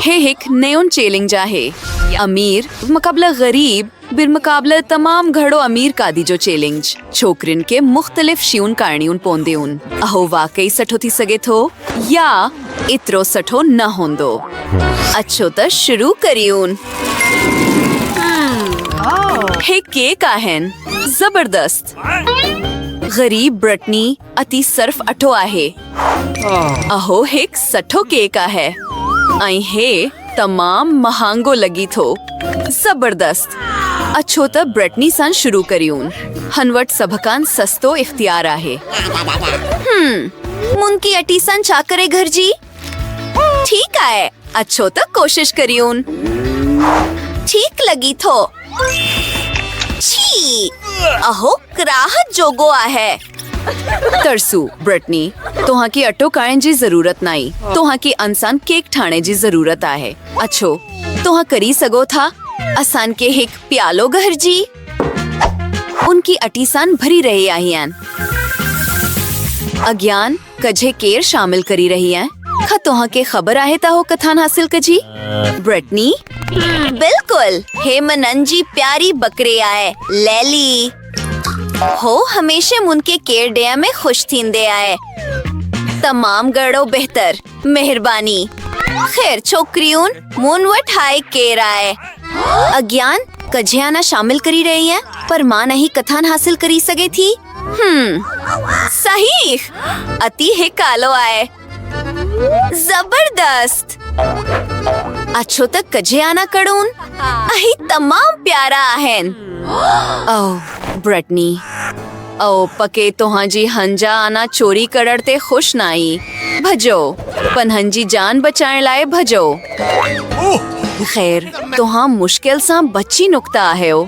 हे हिक नयों चैलेंज आहे। अमीर मुकाबला गरीब बिरमुकाबला तमाम घड़ो अमीर कादी जो चैलेंज छोकरिन के मुख्तलिफ शियून कारणियून पोंदियून। अहो वाकई सठो थी सगे थो या इतरो सठो न होंदो। अच्छो त शुरू करियून। हे केक आहेन जबरदस्त। गरीब ब्रिटनी अति सर्फ अठो आहे। अहो हिक सठो केक आहे ऐं हे तमाम महांगो लगी थो। जबरदस्त। अच्छो त ब्रिटनी सां शुरू करियून। हनवट सबकान सस्तो इख्तियार आहे। मुनकी अटी सां छा करे घर जी? ठीक आहे। अच्छो त कोशिश करियून। ठीक लगी थो। छी अहो कराहत जोगो आहे। तरसू ब्रिटनी तोहा की अटो खाइण जी जरूरत नाई। तोहा की अंसान केक ठाणे जी जरूरत आहे। अच्छो तोहा करी सगो था असान के हिक प्यालो घर जी। उनकी अटी सान भरी रही आहियान। अज्ञान कजे केर शामिल करी रही है। खा तोहा के खबर आहे ता हो कथान हासिल कजी? ब्रिटनी बिल्कुल। हे मनंजी प्यारी बकरे आए लैली हो हमेशा मुनके केर डे में खुश थींदे आए। तमाम गड़ो बेहतर मेहरबानी। खैर छोकरियून मुन वट हाय केर आए। अज्ञान कझियाना शामिल करी रही है पर मां नहीं कथान हासिल करी सके थी। सही अति हे कालो आए। जबरदस्त। अच्छो तक कझियाना कड़ून अही तमाम प्यारा आहेन। ओह ब्रिटनी ओ पके तोहा जी हंजा आना चोरी करड़ते खुश नाई। भजो पनहंजी जान बचाइण लाए भजो। खैर तोहा मुश्किल सा बची नुक्ता आहियो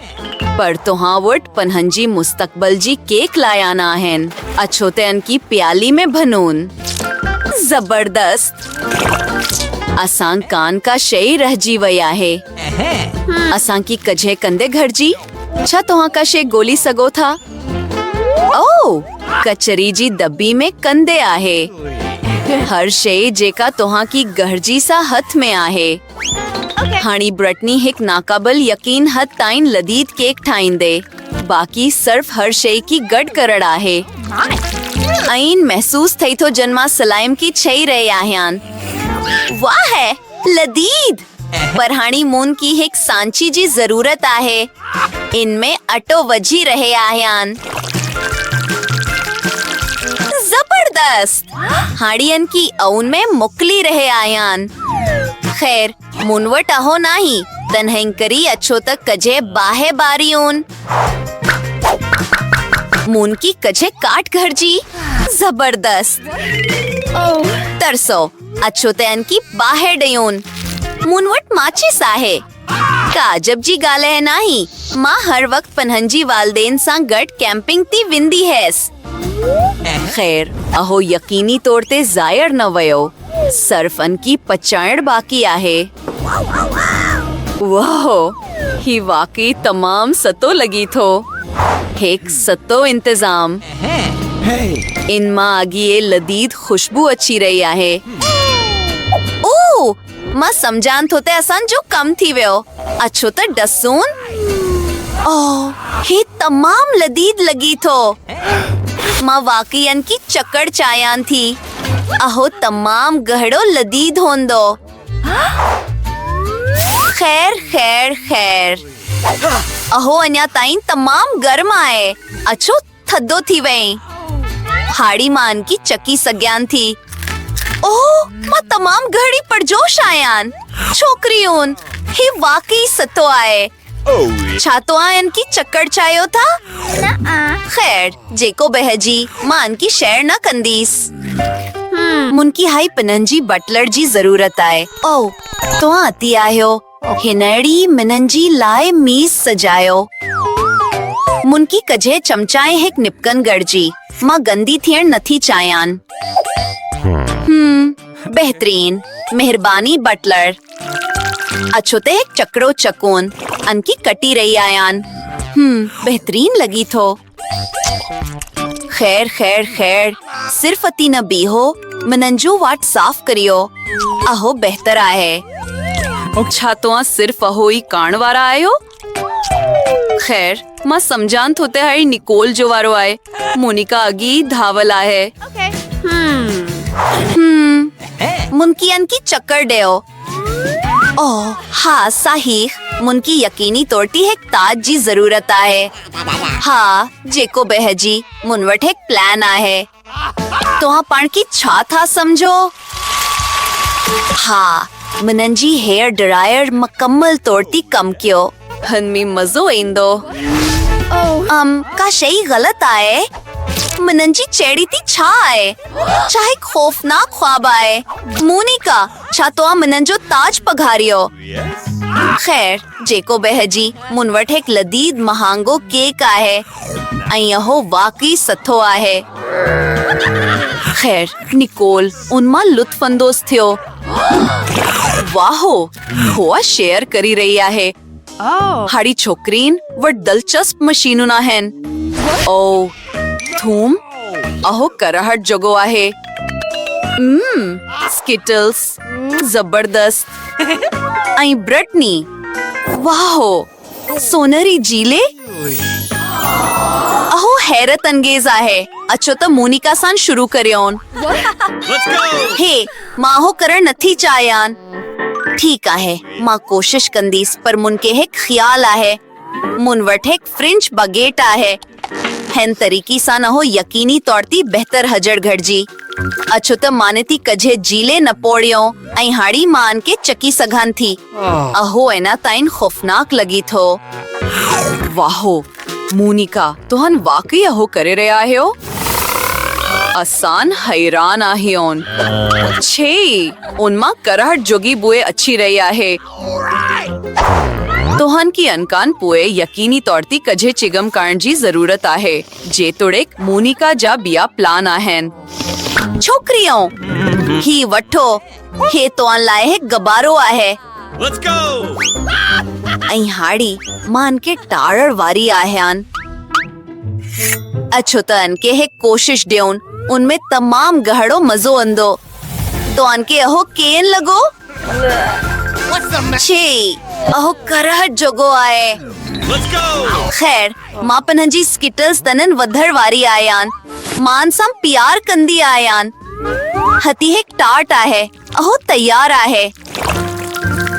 पर तोहा वट पनहंजी मुस्तकबल जी केक लायाना आहेन। अच्छो ते अनकी प्याली में भनून। जबरदस्त। असां कान का शई रहजी वई आहे। असां की कझे कंदे घर जी छा तोहा का शे गोली सगो था? ओ कचरी जी दब्बी में कंदे आहे। हर शे जेका तोहा की गहरजी सा हथ में आहे। हानी ब्रिटनी हिक नाकाबल यकीन हद ताइन लदीद केक ठाइंदे। बाकी सिर्फ हर शे की गड करड़ आहे। आइन महसूस थई थो जन्मा सलाइम की छई रहे आहियान। वाह है लदीद। पर हानी मून की हिक सांची जी जरूरत आहे। इनमें अटो वजी रहे आहियान। जबरदस्त। हाड़ियन की औन में मुकली रहे आहियान। खैर मुनवट अहो नाही तनहंग करी अच्छो तक कजे बाहे बारियून। मून की कजे काट घर जी। जबरदस्त। तरसो अच्छो तन की बाहे डयून। मुनवट माचिस आहे। काजब जी गाले है नाही। माँ हर वक्त पनहंजी वालदेन सा गट कैंपिंग ती विंदी हैस। खैर अहो यकीनी तोड़ते जायर न वयो। सर्फ अनकी पचाइण बाकी आहे। वाह ही वाकई तमाम सतो लगी थो। एक सतो इंतजाम। इन मां आगी लदीद खुशबू अच्छी रही आहे। ओ मां समझान थोते असान जो कम थी वयो। अच्छो त डसून। ओ हे तमाम लदीद लगी थो। मां वाकई अनकी चकड़ चायान थी। अहो तमाम गहड़ो लदीद होंदो। खैर खैर खैर अहो अन्या ताइन तमाम गर्म आए। अच्छो थद्दो थी वई। हाड़ी मान की चकी सग्यान थी। ओह मां तमाम घड़ी परजोश आयान। छोकरियून ही वाकई सतो आए। छा तो आयन की चक्कर चायो था? खैर जेको बहजी मान की शेयर न कंदीस। मुनकी हाई पनंजी बटलर जी जरूरत आए। ओ तो आती आयो हिनड़ी मिनंजी लाए मीज सजायो। मुनकी कजे चमचाए हिक निपकन गड़जी। मां गंदी थियण नथी चायान। बेहतरीन मेहरबानी बटलर। अच्छो ते एक चक्रो चकोन अनकी कटी रही आयान। बेहतरीन लगी थो। खैर खैर खैर सिर्फ अती न बीहो मनंजो वाट साफ करियो। अहो बेहतर आहे। छा तो सिर्फ अहो ई काण वारा आयो। खैर मां समझान थोते हाई निकोल जो वारो आए। मोनिका अगी धावल आहे। मुनकी अनकी चक्कर डेओ। ओह हाँ सही, मुनकी यकीनी तौर एक ताज जी जरूरत आहे। हाँ जेको बहजी मुन वट एक प्लान आहे। तो पाण की छा था समझो। हाँ मुनन जी हेयर ड्रायर मुकम्मल तौर कम कयो। हन में मजो ईंदो। का शई गलत आए। मुनन जी चेड़ी थी छा आहे। चाहे खौफनाक ख्वाब आए। मोनिका छा तो मुनन जो ताज पघारियो। खैर जेको बहजी मुन वट एक लदीद महांगो केक आहे। अहो वाकई सथो आहे। खैर निकोल उनमा लुत्फ अंदोज थियो। वाहो हुआ शेयर करी रही आहे। हाड़ी छोकरीन वट दिलचस्प मशीनू ना हैन। ओ थूम अहो करहट जगो आहे। स्किटल्स जबरदस्त। आई ब्रिटनी वाहो सोनरी जीले अहो हैरत अंगेज आहे। अच्छो तो मोनिका सान शुरू करियोन। हे माहो करण नथी चायान। ठीक आहे मां कोशिश कंदीस पर मुनके एक ख्याल आहे। मुन वट एक फ्रेंच बगेट आहे। हेन तरीकी सा न हो यकीनी तौर ती बेहतर हजड़ घड़जी। अच्छो तो मानती कजे जीले न पोड़ियो ऐं हाड़ी मान के चकी सघान थी। अहो एना ताइन खौफनाक लगी थो। वाहो मोनिका तोहन वाकई अहो करे रहा आहियो। आसान हैरान आहियोन। छे उनमा करहट जोगी बुए अच्छी रही आहे। तोहन की अनकान पुए यकीनी तौर ती कजे चिगम करण जी जरूरत आहे। जेतोड़ेक मोनिका जा बिया प्लान आहेन। छोकरियों ही वठो हे तो लाए है गबारो आहे। ऐं हाड़ी मान के टारर वारी आह्यान। अच्छो तो अनके है कोशिश ड्योन उनमें तमाम गहड़ो मजो अंदो। तो अनके अहो केन लगो। छे अहो करहट जोगो आए। खैर मापन जी स्किटल्स तनन वधर वारी आयान। मान सम प्यार कंदी आयान। हती एक टाट आहे अहो तैयार आहे।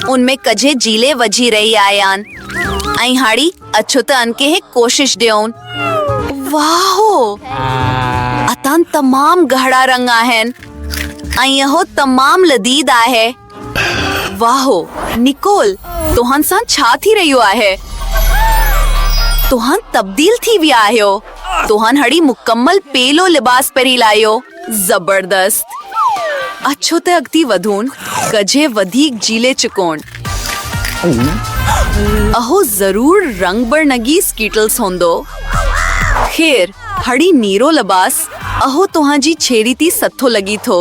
उनमें कजे जीले वजी रही आयान। आई हाड़ी अच्छो तो अनके है कोशिश ड्योन। वाहो अतान तमाम गहड़ा रंग आहेन। आई अहो तमाम लदीद आहे। वाहो निकोल तोहन सान छा थी रहियो आहे। तोहन तब्दील थी भी आयो। तोहन हड़ी मुकम्मल पेलो लिबास परी लायो। जबरदस्त। अच्छो ते अगती वधून कजे वधीक जीले चुकोन। अहो जरूर रंग बरनगी स्कीटल्स होंदो। खैर हड़ी नीरो लिबास अहो तोहां जी छेड़ी ती सथो लगी थो।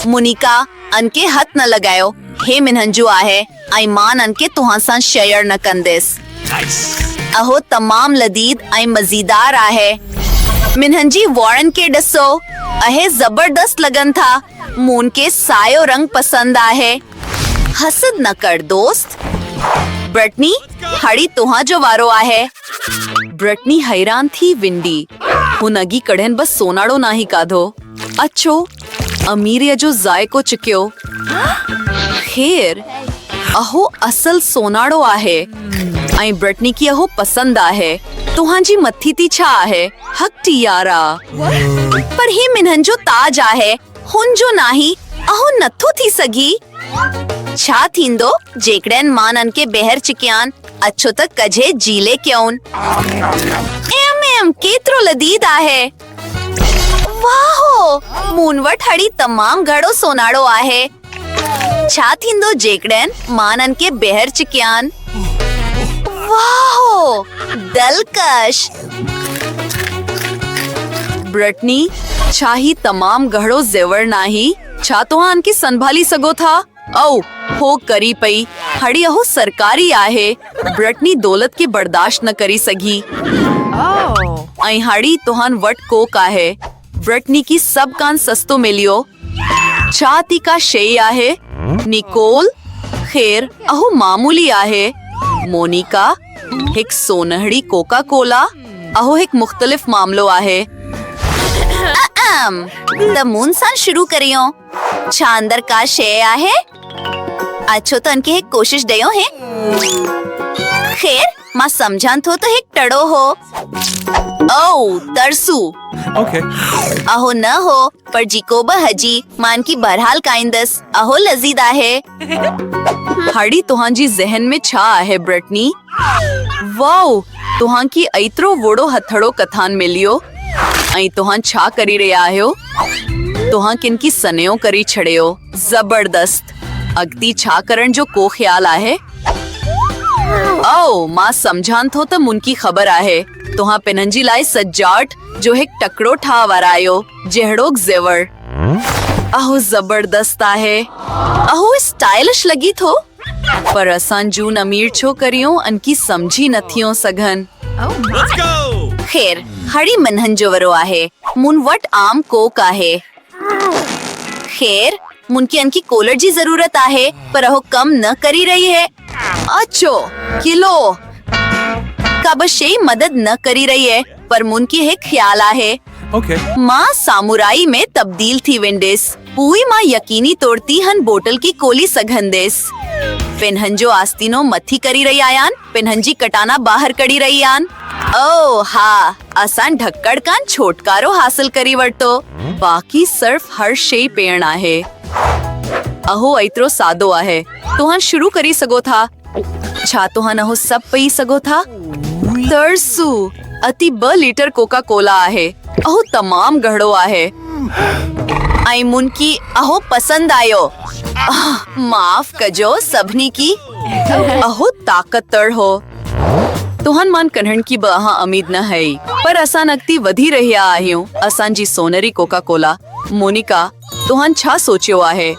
मुनिका अनके हथ न लगायो। हे मिनहंजू आहे आई मान अनके तोहां सां शेयर न कंदेस। अहो तमाम लदीद आई मजीदार आहे। मिनहंजी वॉरन के डसो अहे जबरदस्त लगन था। मून के सायो रंग पसंद आहे। हसद न कर दोस्त। ब्रिटनी हड़ी तोहा जो वारो आहे। ब्रिटनी हैरान थी विंडी। हुन अगी कढ़न बस सोनाड़ो ना ही काधो। अच्छो अमीरिया जो जायको चुक्यो। खैर अहो असल सोनाड़ो आहे। आई ब्रिटनी की अहो पसंद आहे। तोहां जी मथी ती छा आहे। हकटी यारा पर ही मिनहन जो ताज आहे। हुन जो नाही अहो नथो थी सगी। छा थींदो जेकड़न मानन के बहर चिकियान। अच्छो तक कजे जीले क्यों। एम केतरो लदीद आहे। वाहो मूनवट हड़ी तमाम घड़ो सोनाड़ो आहे। छा थींदो जेकड़न मानन के बहर चिकियान। वाहो दलकश। ब्रिटनी छाही तमाम गहड़ो जेवर नाही। छा तोहां की संभाली सगो था। औ हो करी पई हड़ी अहो सरकारी आहे। ब्रिटनी दौलत की बर्दाश्त न करी सगी। आई हाड़ी तोहान वट कोक आहे। ब्रिटनी की सब कान सस्तो मिलियो। छा ती का शे आहे निकोल। खेर अहो मामूली आहे। मोनिका हिक सोनहड़ी कोका कोला अहो हिक मुख्तलिफ मामलो आहे। त मून सां शुरू करियो। छा अंदर का शे आहे? अच्छो तो अनके हिक कोशिश दयो है। खेर मां समझान थो तो हिक टड़ो हो। ओ तरसू Okay. अहो न हो पर जिकोबा हजी मान की बहरहाल काइंदस अहो लजीद आहे। हड़ी तुहां जी जहन में छा आहे ब्रिटनी? वाओ तुहां की एतिरो वोड़ो हथड़ो कथान मिलियो ऐं तुहां छा करी रहिया आहियो? तुहां किन की सनयो करी छड़ियो। जबरदस्त। अगती छा करण जो को ख्याल आहे? ओ मां समझान थो त मुनकी खबर आहे। तुहां पिनन जी लाइ सजावट जो हिक टकड़ो ठा वरायो जहिड़ोक ज़ेवर। अहो जबरदस्त आहे। अहो स्टाइलिश लगी थो पर असां जून अमीर छो करियो अनकी समझी नथियो सघन। Let's go. खेर हड़ी मनहन जो वरो आहे। मुन वट आम कोक आहे। खेर मुनकी अनकी कोलर जी जरूरत आहे पर अहो कम न करी रही है। अच्छो किलो का बशे मदद न करी रही है पर मुन की है ख्याल आहे। Okay. माँ सामुराई में तब्दील थी विंडेस। हुई माँ यकीनी तोड़ती हन बोतल की कोली सघंदेस। पिनहन जो आस्तीनो मथी करी रही आयान पिनहन जी कटाना बाहर कड़ी रही आन। ओ हाँ असान ढक्कड़ कान छोटकारो हासिल करी वरतो। बाकी सिर्फ हर शे पेण आहे। अहो एतिरो सादो आहे। तुहां शुरू करी सगो था। छा तुहां अहो सब पई सगो था? तरसू अति 2 लीटर कोका कोला आहे। अहो तमाम गहड़ो आहे। ऐं मुनकी अहो पसंद आयो। माफ कजो सभनी की। अहो ताकतड़ हो। तुहन मान कन्हण की बहा उम्मीद न है पर असां अगती वधी रहिया आहियूं। असां जी सोनरी कोका कोला। मोनिका तुहन छा सोचियो आहे?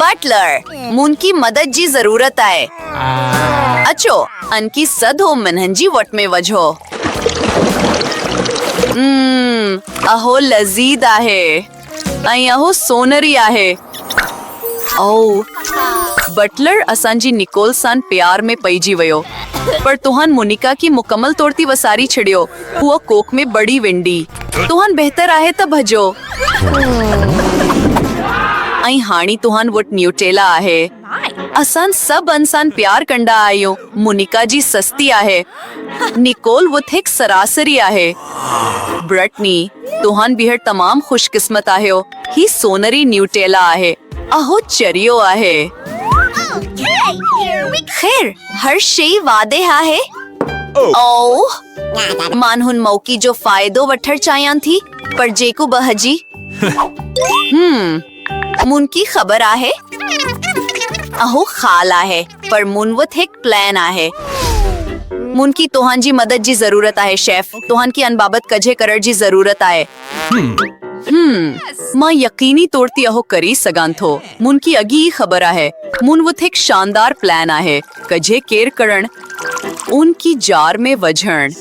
बटलर मुन की मदद जी जरूरत आहे। अच्छो अनकी सद हो मनहन जी वट में वजहो। अहो लजीद आहे ऐं अहो सोनरी आहे। ओ बटलर असांजी निकोल सान प्यार में पइजी वयो पर तुहन मोनिका की मुकम्मल तोड़ती वसारी छिड़ियो। हुआ कोक में बड़ी विंडी। तुहन बेहतर आहे त भजो। ऐं हाणी तुहन वट न्यूटेला आहे। असान सब इंसान प्यार कंडा आयो। मोनिका जी सस्ती आहे। निकोल वुथ हिक सरासरी आहे। ब्रिटनी तुहन बिहर तमाम खुशकिस्मत आहियो। ही सोनरी न्यूटेला आहे। अहो चरियो आहे। खैर हर शे वादे आहे। ओ मान हुन मौकी जो फायदो वठर चायां थी पर जेको बहजी। मुन की खबर आहे। अहो खाल आहे पर मुन वत हिक प्लान आहे। मुन की तोहान जी मदद जी जरूरत आहे शेफ। तोहान की अनबाबत कजे करर जी जरूरत आहे। मां यकीनी तोड़ती अहो करी सगान थो। मुन की अगी खबर आहे। मुन वत हिक शानदार प्लान आहे। कजे केर करण उनकी जार में वझण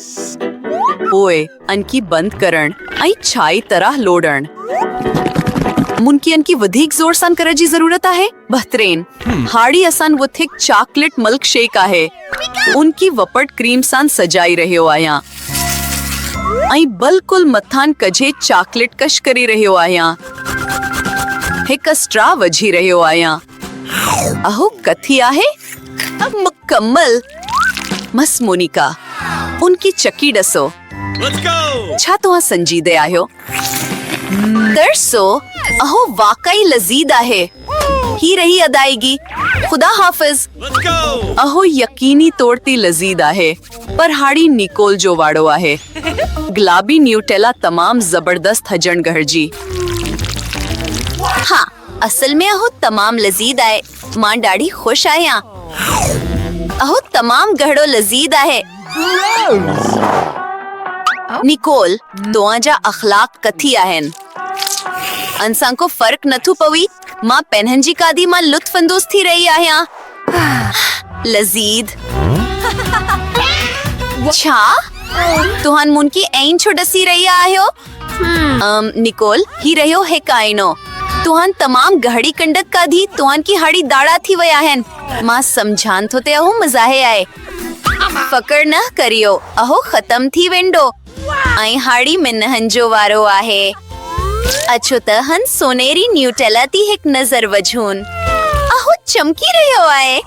ओए अनकी बंद करण ऐं छाई तरह लोडण। मुनकी अनकी वधीक जोर सान कर जी जरूरत आहे। बहतरीन हाड़ी असान वुथ हिक चॉकलेट मिल्क शेक आहे। उनकी वपट क्रीम सान सजाई रहियो आया ऐं बिल्कुल मथान कजे चॉकलेट कश करी रहियो आया। हिक स्ट्रा वझी रहियो आया। अहो कथी आहे? मुकम्मल मस मोनिका उनकी चकी डसो। Let's go. छा तुहां संजीदे आहियो? दरसो अहो वाकई लजीद आहे। ही रही अदायगी। खुदा हाफिज। Let's go. अहो यकीनी तोड़ती लजीद आहे पर हाड़ी निकोल जो वाड़ो आहे। गुलाबी न्यूटेला तमाम जबरदस्त हजण गहरजी। हाँ असल में अहो तमाम लजीद आहे। मां ॾाढी खुश आहियां। अहो तमाम गहड़ो लजीद आहे। निकोल तोहां जा अखलाक कथी आहिनि? अंसां को फर्क नथो पवी। मां पेनहन जी कादी मां लुत्फ अंदोज़ थी रही आहियां। लजीद छा तुहान मुन की ऐन छो डसी रही आहियो? निकोल ही रहियो हिक आईनो। तुहान तमाम गहड़ी कंडक का धी तुहान की हाड़ी दाड़ा थी वया हन मां समझान तो ते अहो मजाहे आए फकर न करियो अहो खत्म थी वेंडो आई हाड़ी में नहंजो वारो आहे अछो त हन सोनेरी न्यूटेला थी हिक नजर वझून अहो चमकी रहियो आहे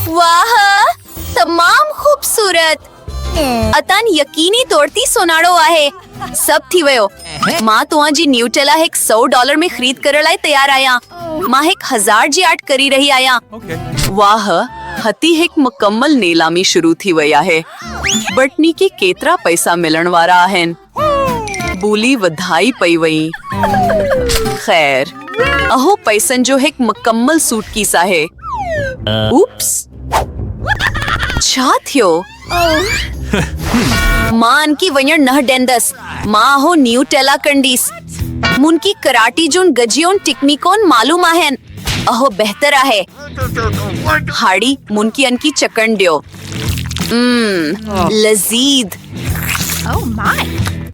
वाह तमाम खूबसूरत अतान यकीनी तौर ती सोनाड़ो आहे सब थी वयो मां तुहांजी न्यूटेला हिक $100 में खरीद करण लाइ तैयार आया मां हिक 1000 जी आर्ट करी रही आया Okay. वाह हती हिक मुकम्मल नीलामी शुरू थी वई आहे बटनी के केतरा पैसा मिलण वारा आहिन बोली वधाई पई वई खैर अहो पैसन जो हिक मुकम्मल सूटकेस आहे उप्स छा थियो मां अनकी वञण न ॾेंदस मां हो न्यूटेला कंडीस मुनकी कराटी जून गजियोन टिकनिकोन मालूम आहिन अहो बेहतर आहे हाड़ी मुनकी अनकी चकन ॾियो लज़ीद